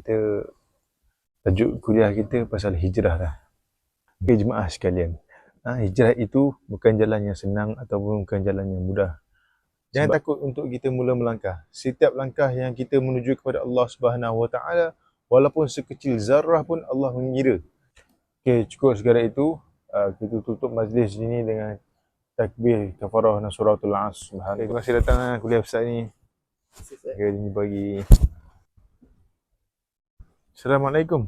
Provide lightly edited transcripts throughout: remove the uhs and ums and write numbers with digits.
kita tajuk kuliah kita pasal hijrah lah. Okay, jemaah sekalian. Hijrah itu bukan jalan yang senang ataupun bukan jalan yang mudah. Jangan takut untuk kita mula melangkah. Setiap langkah yang kita menuju kepada Allah Subhanahu Wa Taala, walaupun sekecil zarah pun Allah mengira. Okay, cukup sekadar itu. Kita tutup majlis ini dengan takbir kafarah dan suratul Asr. Okay, terima kasih datang kuliah Ustaz ni. Okay, jumpa lagi. Assalamualaikum.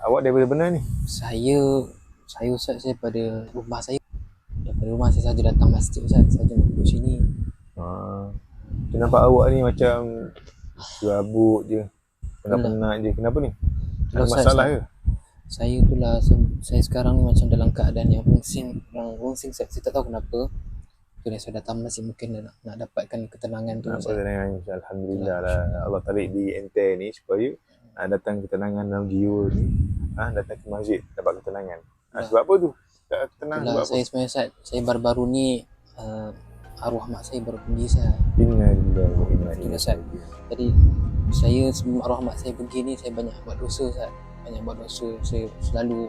Awak daripada mana ni? Saya Ustaz, saya pada rumah saya. Daripada rumah saya saja datang masjid Ustaz. Saya nak duduk sini. Saya nampak awak ni macam serabut je, penat-penat je. Kenapa ni? Ada masalah ke? Saya itulah, saya sekarang ni macam dalam keadaan yang rungsing Ustaz. Saya tak tahu kenapa. Kemudian saya datang masjid mungkin nak dapatkan ketenangan tu. Ketenangan, alhamdulillah lah. Allah tarik di ente ni supaya datang ketenangan dalam jiwa ni. Datang ke masjid dapat ketenangan. Sebab apa tu? Tak tenang sebab apa? Saya sebenarnya Ustaz, saya baru-baru ni arwah mak saya baru pergi Ustaz. Innalillahi wa inna ilaihi Ustaz. Jadi saya sebelum arwah mak saya pergi ni, saya banyak buat dosa Ustaz. Saya selalu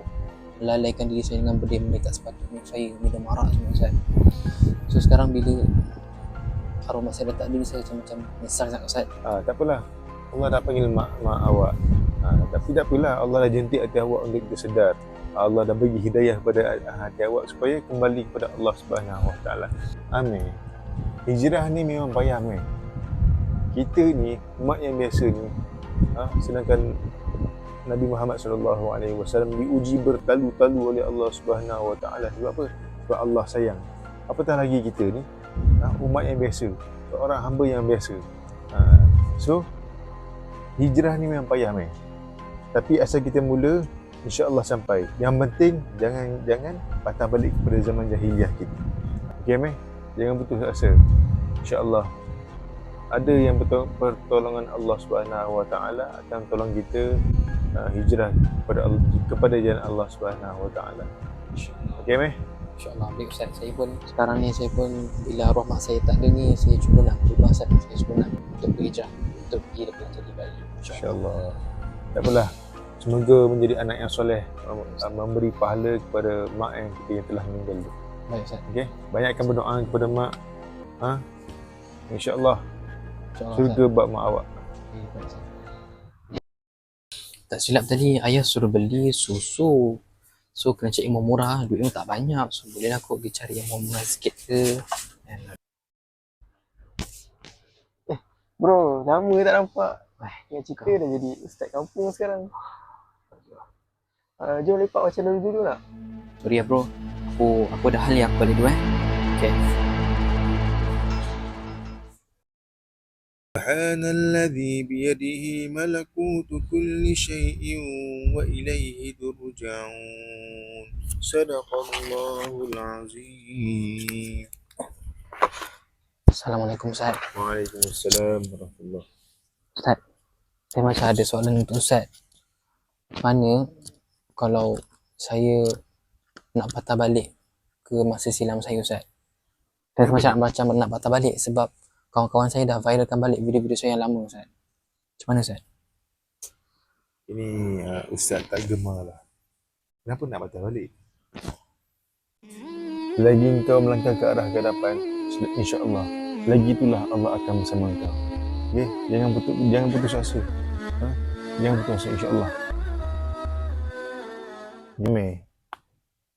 melalaikan diri saya dengan benda-benda tak sepatutnya. Saya minum arak semua Ustaz. So sekarang bila arwah mak saya datang diri, saya macam menyesal sangat Ustaz. Tak apalah. Allah dah panggil mak awak. Tapi tak apalah, Allah dah jentik hati awak untuk kita sedar. Allah dah bagi hidayah kepada hati awak supaya kembali kepada Allah Subhanahu Wa Taala. Amin. Hijrah ni memang payah, meh. Kita ni umat yang biasa ni, sedangkan Nabi Muhammad SAW diuji bertalu-talu oleh Allah Subhanahu Wa Taala. Sebab apa? Sebab Allah sayang. Apatah lagi kita ni, umat yang biasa, seorang hamba yang biasa. So hijrah ni memang payah, meh. Tapi asal kita mula, insya-Allah sampai. Yang penting jangan patah balik kepada zaman jahiliah kita. Okey, meh. Jangan putus asa. Insya-Allah ada yang pertolongan Allah Subhanahu Wa Taala akan tolong kita hijrah kepada jalan Allah Subhanahu Wa Taala. Okey, meh. InsyaAllah. Baik Ustaz, saya pun sekarang ni bila arwah mak saya tak ada ni, saya cuba nak berubah Ustaz. Saya cuba nak untuk berhijrah, untuk pergi daripada jadi bayi. InsyaAllah. Tak apalah. Semoga menjadi anak yang soleh, memberi pahala kepada mak yang telah meninggal. Baik Ustaz. Okey, banyakkan berdoa kepada mak. InsyaAllah surga bab mak awak. Baik Ustaz. Tak silap tadi ayah suruh beli susu. So kena cari yang murah, duit pun tak banyak. So bolehlah aku pergi cari yang murah sikit ke. Bro, lama tak nampak. Dengan cerita dah jadi ustaz kampung sekarang. Jom lepak macam dulu nak? Sorry ya bro, aku ada hal yang aku balik dulu Okay. سبحان الذي بيده ملكوت كل شيء وإليه ترجعون صدق الله العظيم. Assalamualaikum Ustaz. Waalaikumsalam warahmatullahi. Ustaz, saya macam ada soalan untuk Ustaz. Mana kalau saya nak patah balik ke masa silam saya Ustaz? Saya macam nak patah balik sebab kawan-kawan saya dah viralkan balik video-video saya yang lama Ustaz. Macam mana Ustaz? Ini Ustaz tak gemar lah. Kenapa nak patah balik? Lagi kau melangkah ke arah kehadapan, insya-Allah, lagi itulah Allah akan bersama kau. Okay? Jangan putus asa. Jangan putus asa, insya-Allah.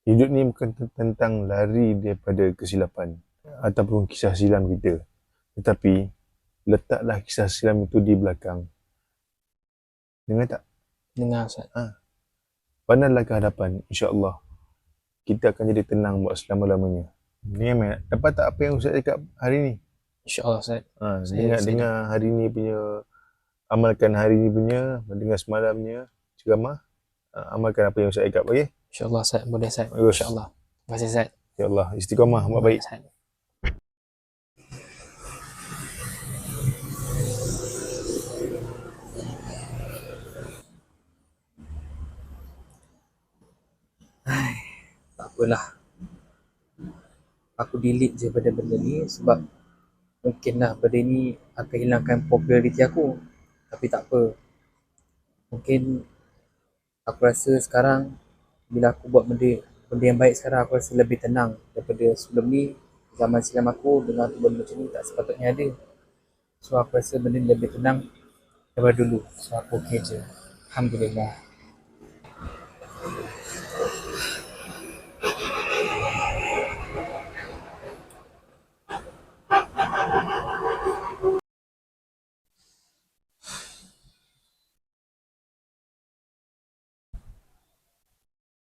Hidup ni bukan tentang lari daripada kesilapan ataupun kisah silam kita. Tetapi letaklah kisah silam itu di belakang. Dengar tak? Dengar Ustaz. Pandanglah ke hadapan, insya-Allah kita akan jadi tenang buat selama-lamanya. Dapat tak apa yang Ustaz cakap hari ni? InsyaAllah Ustaz. Dengar hari ni punya, amalkan hari ni punya, dengar semalamnya ceramah, amalkan apa yang Ustaz cakap, okey? InsyaAllah Ustaz, boleh Ustaz. Bagus. InsyaAllah. Terima kasih Ustaz. InsyaAllah, istiqamah, buat baik. Ustaz. Tak apalah. Aku delete je benda-benda ni sebab Mungkinlah benda ni akan hilangkan populariti aku. Tapi tak apa. Mungkin aku rasa sekarang bila aku buat benda yang baik sekarang, aku rasa lebih tenang daripada sebelum ni. Zaman silam aku dengar benda macam ni tak sepatutnya ada. So aku rasa benda ni lebih tenang daripada dulu. So aku okay je. Alhamdulillah.